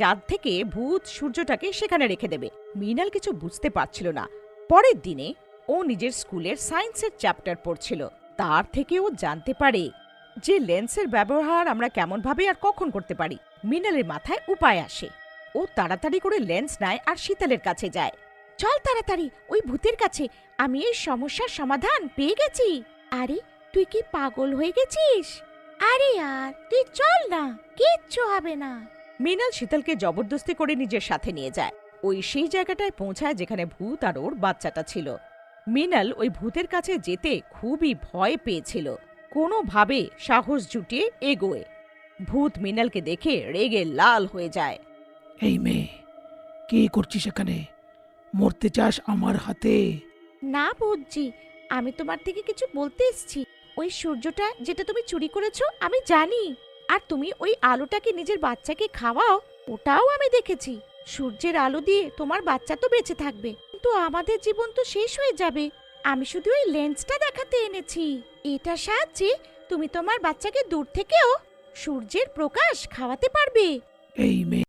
যার থেকে ভূত সূর্যটাকে সেখানে রেখে দেবে। মৃণাল কিছু বুঝতে পারছিল না। পরের দিনে ও নিজের স্কুলের সায়েন্সের চ্যাপ্টার পড়ছিল। তার থেকে ও জানতে পারে যে লেন্সের ব্যবহার আমরা কেমনভাবে আর কখন করতে পারি। মৃণালের মাথায় উপায় আসে। ও তাড়াতাড়ি করে লেন্স নেয় আর শীতলের কাছে যায়। চল তাড়াতাড়ি ওই ভূতের কাছে, আমি এই সমস্যার সমাধান পেয়ে গেছি। আরে তুই কি পাগল হয়ে গেছিস? আরে আর তুই চল না, কিচ্ছু হবে না। মৃণাল শীতলকে জবরদস্তি করে নিজের সাথে নিয়ে যায়। ওই সেই জায়গাটায় পৌঁছায় যেখানে ভূত আর ওর বাচ্চাটা ছিল। মৃণাল ওই ভূতের কাছে যেতে খুবই ভয় পেয়েছিল। কোনোভাবে সাহস জুটিয়ে এগোয়। ভূত মৃণালকে দেখে রেগে লাল হয়ে যায়। এই মেয়ে, কি করছিস এখানে? মরতে চাস আমার হাতে? না বুঝছি, আমি তোমার থেকে কিছু বলতে এসেছি। ওই সূর্যটা যেটা তুমি চুরি করেছো আমি জানি, আর তুমি ওই আলোটাকে নিজের বাচ্চাকে খাওয়াও, ওটাও আমি দেখেছি। সূর্যের আলো দিয়ে তোমার বাচ্চা তো বেঁচে থাকবে, কিন্তু আমাদের জীবন তো শেষ হয়ে যাবে। আমি শুধু ওই লেন্সটা দেখাতে এনেছি। এটার সাহায্যে তুমি তোমার বাচ্চাকে দূর থেকেও সূর্যের প্রকাশ খাওয়াতে পারবে। এই মেয়ে